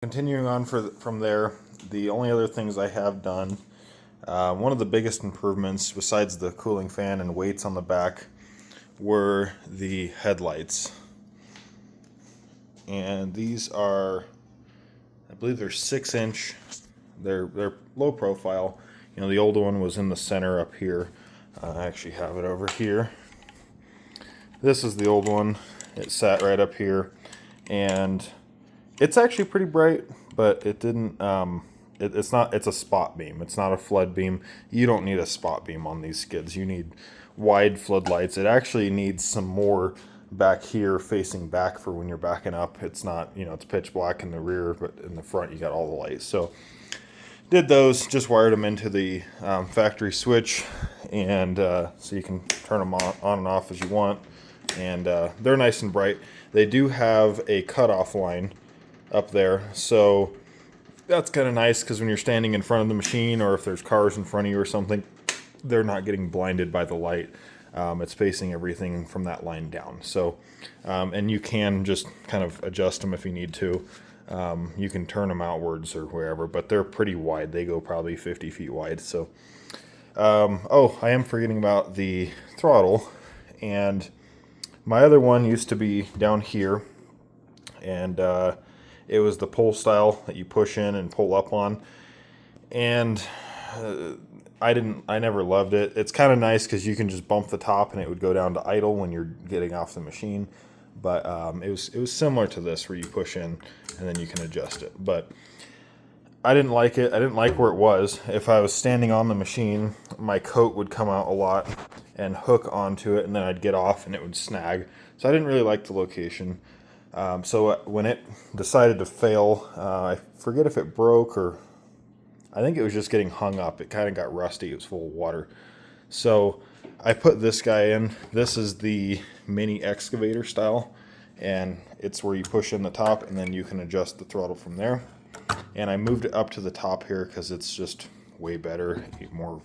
Continuing on from there, the only other things I have done, one of the biggest improvements besides the cooling fan and weights on the back were the headlights. And these are, I believe they're 6-inch. They're low profile. You know, the old one was in the center up here. I actually have it over here. This is the old one. It sat right up here, and it's actually pretty bright, but it didn't. It's not. It's a spot beam. It's not a flood beam. You don't need a spot beam on these skids. You need wide floodlights. It actually needs some more back here, facing back for when you're backing up. It's not. You know, it's pitch black in the rear, but in the front you got all the lights. So did those. Just wired them into the factory switch, and so you can turn them on and off as you want. And they're nice and bright. They do have a cutoff line up there, so that's kind of nice because when you're standing in front of the machine, or if there's cars in front of you or something, they're not getting blinded by the light. It's facing everything from that line down. So and you can just kind of adjust them if you need to. You can turn them outwards or wherever, but they're pretty wide. They go probably 50 feet wide. So oh, I am forgetting about the throttle. And my other one used to be down here, and it was the pull style that you push in and pull up on. And I never loved it. It's kind of nice because you can just bump the top and it would go down to idle when you're getting off the machine. But it was similar to this, where you push in and then you can adjust it. But I didn't like it. I didn't like where it was. If I was standing on the machine, my coat would come out a lot and hook onto it, and then I'd get off and it would snag. So I didn't really like the location. So when it decided to fail, I forget if it broke, or I think it was just getting hung up. It kind of got rusty. It was full of water. So I put this guy in. This is the mini excavator style, and it's where you push in the top and then you can adjust the throttle from there. And I moved it up to the top here because it's just way better, more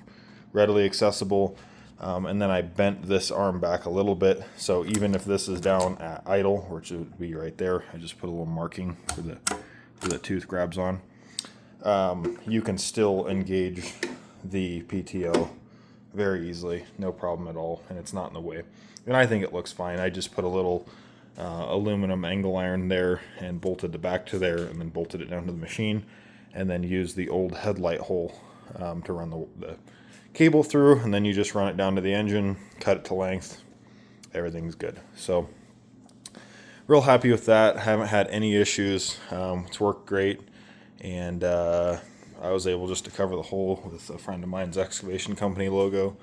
readily accessible. And then I bent this arm back a little bit, so even if this is down at idle, which would be right there, I just put a little marking where the tooth grabs on. You can still engage the PTO very easily, no problem at all, and it's not in the way. And I think it looks fine. I just put a little aluminum angle iron there and bolted the back to there, and then bolted it down to the machine, and then used the old headlight hole to run the cable through, and then you just run it down to the engine, cut it to length. Everything's good. So real happy with that. Haven't had any issues. It's worked great, and I was able just to cover the hole with a friend of mine's excavation company logo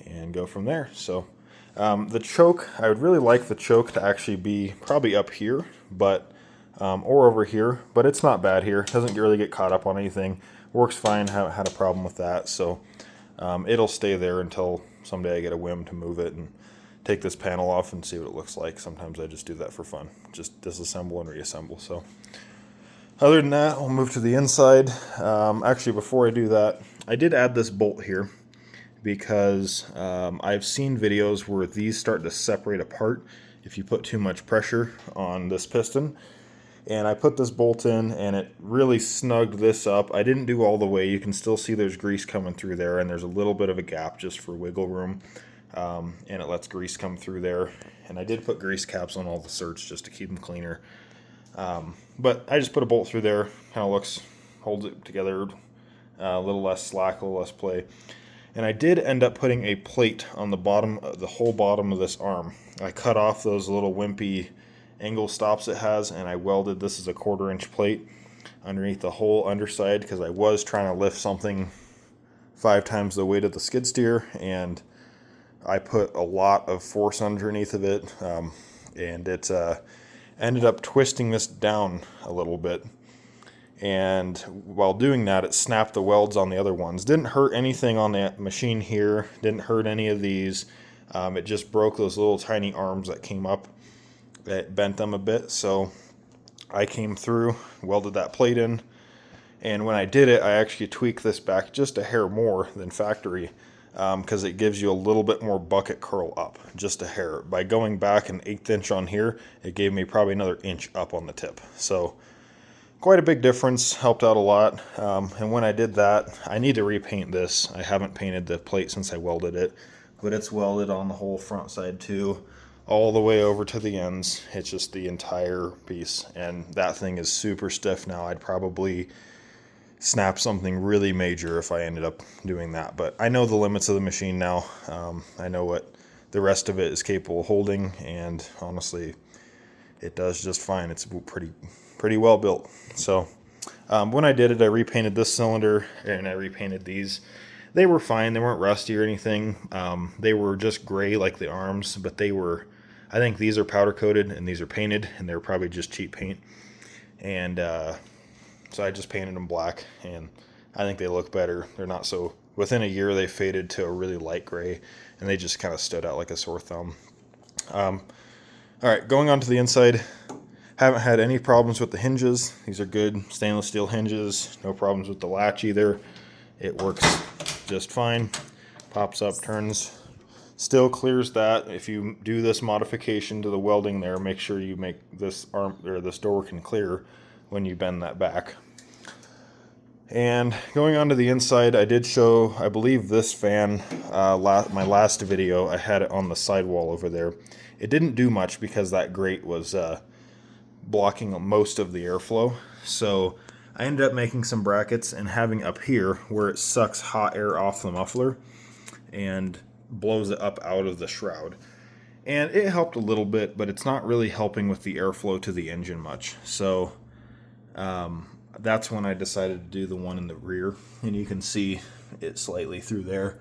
and go from there. So the choke, I would really like the choke to actually be probably up here, but or over here, but it's not bad here. It doesn't really get caught up on anything. Works fine. Haven't had a problem with that. So it'll stay there until someday I get a whim to move it and take this panel off and see what it looks like. Sometimes I just do that for fun, just disassemble and reassemble. So other than that, I'll move to the inside. Actually, before I do that, I did add this bolt here because I've seen videos where these start to separate apart if you put too much pressure on this piston. And I put this bolt in, and it really snugged this up. I didn't do all the way. You can still see there's grease coming through there, and there's a little bit of a gap just for wiggle room. And it lets grease come through there. And I did put grease caps on all the certs just to keep them cleaner. But I just put a bolt through there. Kind of holds it together, a little less slack, a little less play. And I did end up putting a plate on the bottom, the whole bottom of this arm. I cut off those little wimpy angle stops it has, and I welded, this is a 1/4-inch plate underneath the whole underside, because I was trying to lift something 5 times the weight of the skid steer, and I put a lot of force underneath of it, and it ended up twisting this down a little bit. And while doing that, it snapped the welds on the other ones. Didn't hurt anything on the machine here, didn't hurt any of these. It just broke those little tiny arms that came up. It bent them a bit, so I came through, welded that plate in, and when I did it, I actually tweaked this back just a hair more than factory, because it gives you a little bit more bucket curl up, just a hair. By going back an 1/8 inch on here, it gave me probably another inch up on the tip. So quite a big difference, helped out a lot. And when I did that, I need to repaint this. I haven't painted the plate since I welded it, but it's welded on the whole front side too, all the way over to the ends. It's just the entire piece, and that thing is super stiff now. I'd probably snap something really major if I ended up doing that, but I know the limits of the machine now. I know what the rest of it is capable of holding, and honestly, it does just fine. It's pretty well built. So when I did it, I repainted this cylinder and I repainted these. They were fine. They weren't rusty or anything. They were just gray like the arms, but they were, I think these are powder coated and these are painted, and they're probably just cheap paint. And so I just painted them black, and I think they look better. They're not so, within a year they faded to a really light gray, and they just kind of stood out like a sore thumb. All right, going on to the inside. Haven't had any problems with the hinges. These are good stainless steel hinges. No problems with the latch either. It works just fine. Pops up, turns. Still clears that. If you do this modification to the welding there, make sure you make this arm or this door can clear when you bend that back. And going on to the inside, I did show, I believe, this fan, my last video. I had it on the sidewall over there. It didn't do much because that grate was blocking most of the airflow. So I ended up making some brackets and having up here where it sucks hot air off the muffler and blows it up out of the shroud. And it helped a little bit, but it's not really helping with the airflow to the engine much. So that's when I decided to do the one in the rear, and you can see it slightly through there.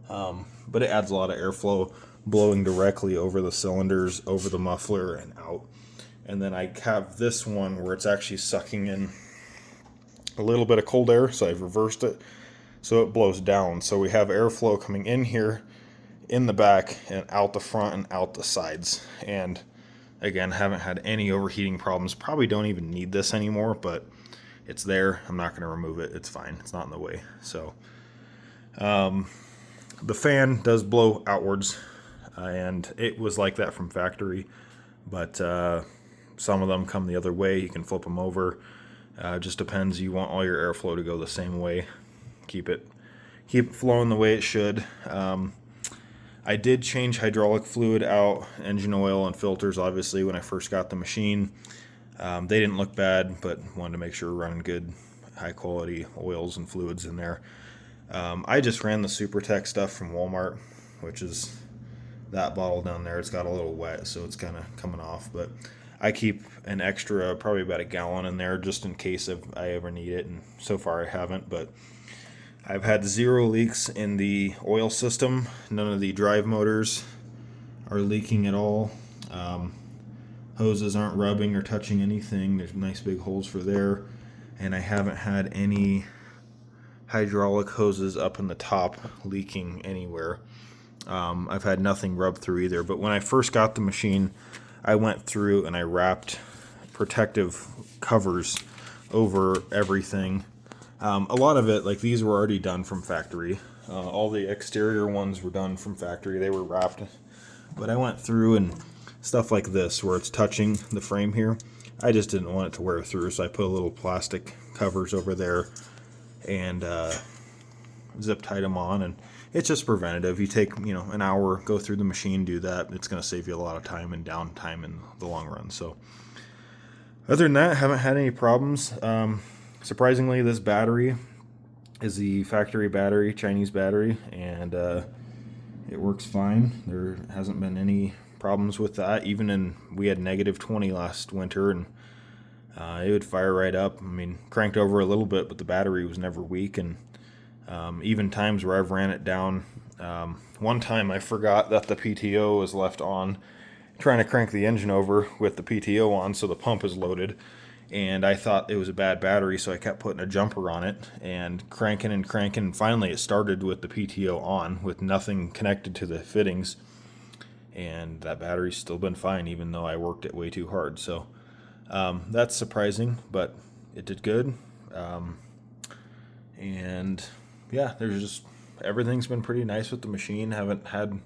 But it adds a lot of airflow blowing directly over the cylinders, over the muffler, and out. And then I have this one where it's actually sucking in a little bit of cold air, so I've reversed it so it blows down. So we have airflow coming in here, in the back, and out the front and out the sides. And again, haven't had any overheating problems. Probably don't even need this anymore, but it's there. I'm not going to remove it. It's fine. It's not in the way. So the fan does blow outwards, and it was like that from factory, but some of them come the other way. You can flip them over. Just depends. You want all your airflow to go the same way. Keep it flowing the way it should. I did change hydraulic fluid out, engine oil and filters, obviously, when I first got the machine. They didn't look bad, but wanted to make sure we're running good, high quality oils and fluids in there. I just ran the SuperTech stuff from Walmart, which is that bottle down there. It's got a little wet, so it's kind of coming off, but I keep an extra, probably about a gallon in there just in case if I ever need it, and so far I haven't. But I've had 0 leaks in the oil system. None of the drive motors are leaking at all. Hoses aren't rubbing or touching anything. There's nice big holes for there. And I haven't had any hydraulic hoses up in the top leaking anywhere. I've had nothing rub through either. But when I first got the machine, I went through and I wrapped protective covers over everything. A lot of it, like these were already done from factory. All the exterior ones were done from factory. They were wrapped. But I went through and stuff like this where it's touching the frame here, I just didn't want it to wear through, so I put a little plastic covers over there and zip tied them on, and it's just preventative. You take an hour, go through the machine, do that. It's going to save you a lot of time and downtime in the long run. So other than that, haven't had any problems. Surprisingly, this battery is the factory battery, Chinese battery, and it works fine. There hasn't been any problems with that. We had -20 last winter, and it would fire right up. I mean, cranked over a little bit, but the battery was never weak. And even times where I've ran it down, one time I forgot that the PTO was left on, trying to crank the engine over with the PTO on, so the pump is loaded, and I thought it was a bad battery, so I kept putting a jumper on it and cranking, and finally it started with the PTO on with nothing connected to the fittings, and that battery's still been fine even though I worked it way too hard. So that's surprising, but it did good. And yeah, everything's been pretty nice with the machine. Haven't had,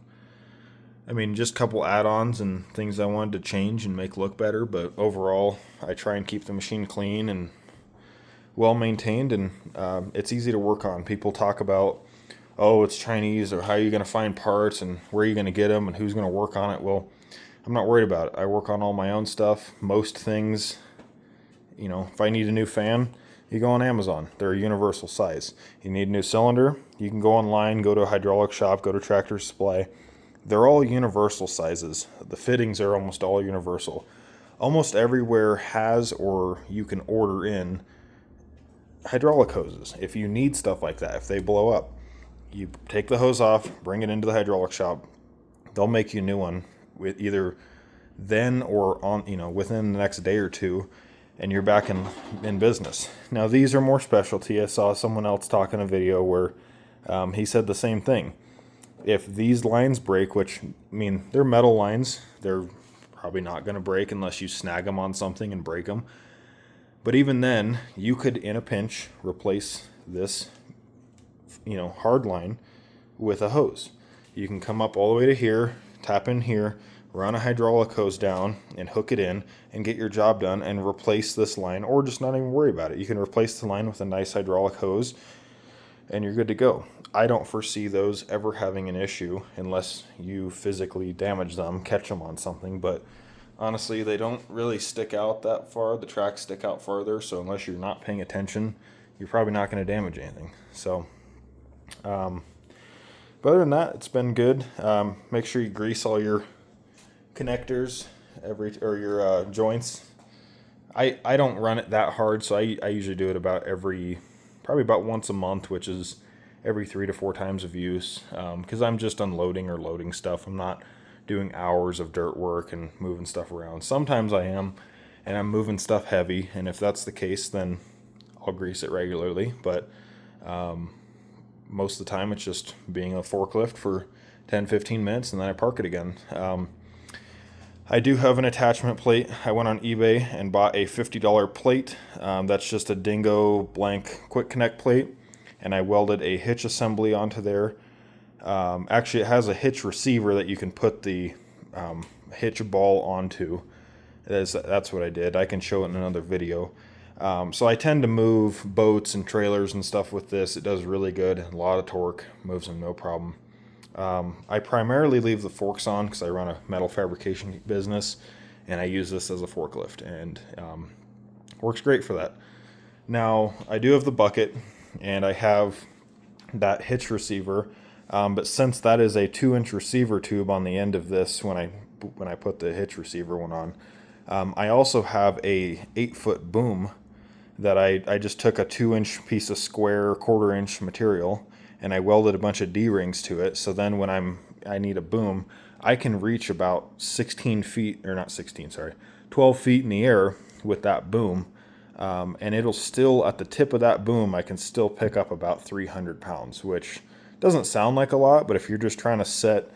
just a couple add-ons and things I wanted to change and make look better, but overall I try and keep the machine clean and well maintained, and it's easy to work on. People talk about, oh, it's Chinese, or how are you going to find parts, and where are you going to get them, and who's going to work on it. Well, I'm not worried about it. I work on all my own stuff. Most things, if I need a new fan, you go on Amazon. They're a universal size. You need a new cylinder, you can go online, go to a hydraulic shop, go to Tractor Supply. They're all universal sizes. The fittings are almost all universal. Almost everywhere has, or you can order in, hydraulic hoses. If you need stuff like that, if they blow up, you take the hose off, bring it into the hydraulic shop. They'll make you a new one with either then or within the next day or two, and you're back in business. Now, these are more specialty. I saw someone else talk in a video where he said the same thing. If these lines break, which, they're metal lines, they're probably not going to break unless you snag them on something and break them. But even then, you could, in a pinch, replace this, hard line with a hose. You can come up all the way to here, tap in here, run a hydraulic hose down and hook it in and get your job done and replace this line, or just not even worry about it. You can replace the line with a nice hydraulic hose and you're good to go. I don't foresee those ever having an issue unless you physically damage them, catch them on something, but honestly, they don't really stick out that far. The tracks stick out farther, so unless you're not paying attention, you're probably not going to damage anything. So, but other than that, it's been good. Make sure you grease all your connectors or your joints. I don't run it that hard, so I usually do it probably about once a month, which is every 3 to 4 times of use, because I'm just unloading or loading stuff. I'm not doing hours of dirt work and moving stuff around. Sometimes I am, and I'm moving stuff heavy, and if that's the case, then I'll grease it regularly, but most of the time it's just being a forklift for 10-15 minutes and then I park it again. I do have an attachment plate. I went on eBay and bought a $50 plate. That's just a Dingo blank quick connect plate, and I welded a hitch assembly onto there. Actually, it has a hitch receiver that you can put the hitch ball onto. That's what I did. I can show it in another video. So I tend to move boats and trailers and stuff with this. It does really good. A lot of torque. Moves them no problem. I primarily leave the forks on because I run a metal fabrication business, and I use this as a forklift, and works great for that. Now, I do have the bucket, and I have that hitch receiver, but since that is a 2-inch receiver tube on the end of this, when I put the hitch receiver one on, I also have a 8-foot boom that I just took a 2-inch piece of square 1/4 inch material, and I welded a bunch of D-rings to it. So then when I need a boom, I can reach about 12 feet in the air with that boom. And it'll still, at the tip of that boom, I can still pick up about 300 pounds, which doesn't sound like a lot, but if you're just trying to set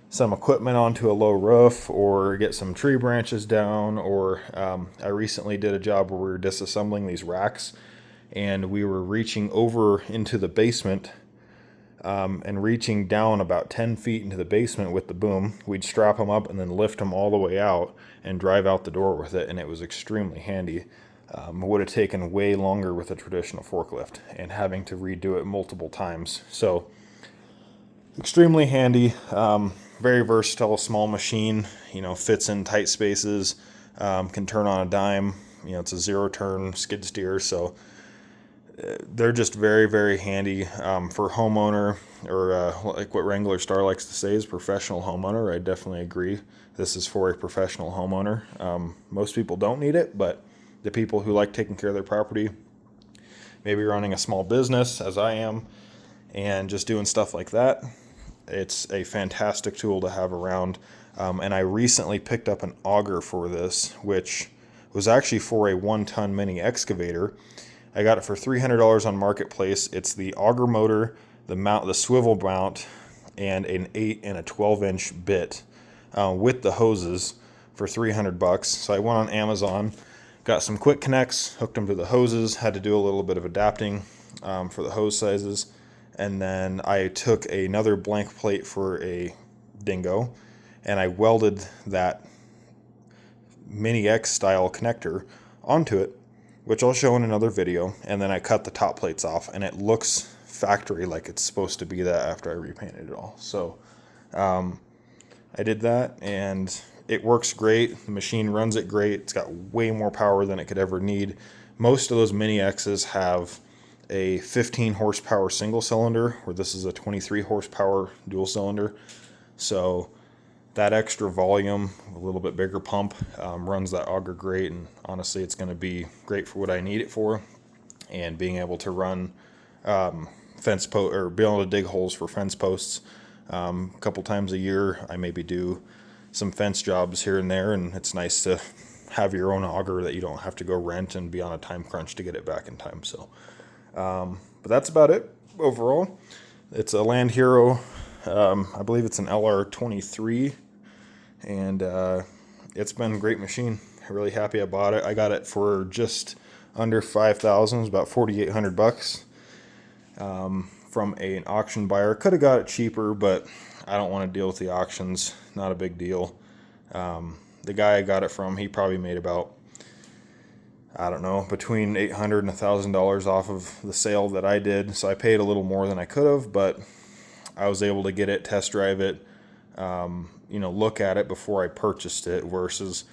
some equipment onto a low roof or get some tree branches down, or I recently did a job where we were disassembling these racks, and we were reaching over into the basement and reaching down about 10 feet into the basement with the boom. We'd strap them up and then lift them all the way out and drive out the door with it, and it was extremely handy. It would have taken way longer with a traditional forklift and having to redo it multiple times. So extremely handy, very versatile, small machine, fits in tight spaces, can turn on a dime. It's a 0-turn skid steer, so they're just very, very handy for homeowner, or like what Wrangler Star likes to say is professional homeowner. I definitely agree. This is for a professional homeowner. Most people don't need it, but the people who like taking care of their property, maybe running a small business, as I am, and just doing stuff like that, it's a fantastic tool to have around. And I recently picked up an auger for this, which was actually for a 1-ton mini excavator. I got it for $300 on Marketplace. It's the auger motor, the swivel mount, and an 8 and a 12-inch bit with the hoses for $300. So I went on Amazon, got some quick connects, hooked them to the hoses, had to do a little bit of adapting for the hose sizes, and then I took another blank plate for a Dingo, and I welded that Mini X style connector onto it which I'll show in another video, and then I cut the top plates off, and it looks factory like it's supposed to be that after I repainted it all. So I did that, and it works great. The machine runs it great. It's got way more power than it could ever need. Most of those Mini X's have a 15 horsepower single cylinder, where this is a 23 horsepower dual cylinder. So that extra volume, a little bit bigger pump, runs that auger great, and honestly it's going to be great for what I need it for. And being able to run fence post, or be able to dig holes for fence posts a couple times a year. I maybe do some fence jobs here and there, and it's nice to have your own auger that you don't have to go rent and be on a time crunch to get it back in time. So but that's about it overall. It's a Land Hero, I believe it's an LR23, and it's been a great machine. I'm really happy I bought it. I got it for just under $5,000. It was about $4,800 from an auction buyer. Could have got it cheaper, but I don't want to deal with the auctions. Not a big deal. The guy I got it from, he probably made about, I don't know, between $800 and $1,000 off of the sale that I did. So I paid a little more than I could have, but I was able to get it, test drive it, look at it before I purchased it, versus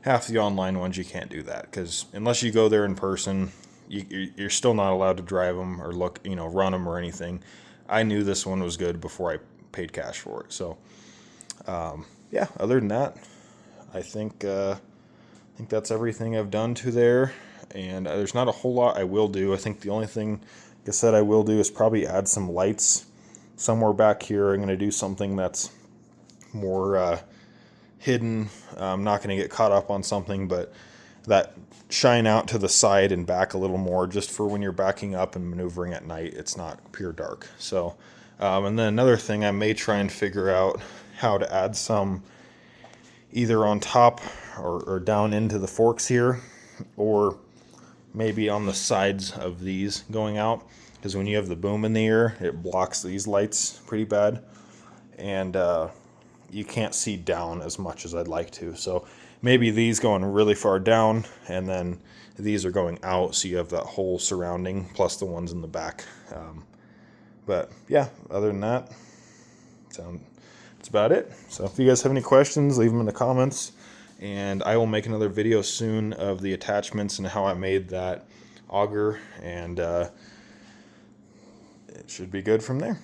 half the online ones you can't do that, because unless you go there in person, you're still not allowed to drive them or look, run them or anything. I knew this one was good before I paid cash for it. So yeah, other than that, I think that's everything I've done to there, and there's not a whole lot I will do. I think the only thing, like I said, I will do is probably add some lights somewhere back here. I'm going to do something that's more hidden. I'm not going to get caught up on something, but that shine out to the side and back a little more, just for when you're backing up and maneuvering at night, it's not pure dark. So and then another thing, I may try and figure out how to add some either on top or down into the forks here, or maybe on the sides of these going out, because when you have the boom in the ear, it blocks these lights pretty bad, and you can't see down as much as I'd like to. So maybe these going really far down, and then these are going out, so you have that whole surrounding plus the ones in the back. But yeah, other than that, that's about it. So if you guys have any questions, leave them in the comments, and I will make another video soon of the attachments and how I made that auger, and it should be good from there.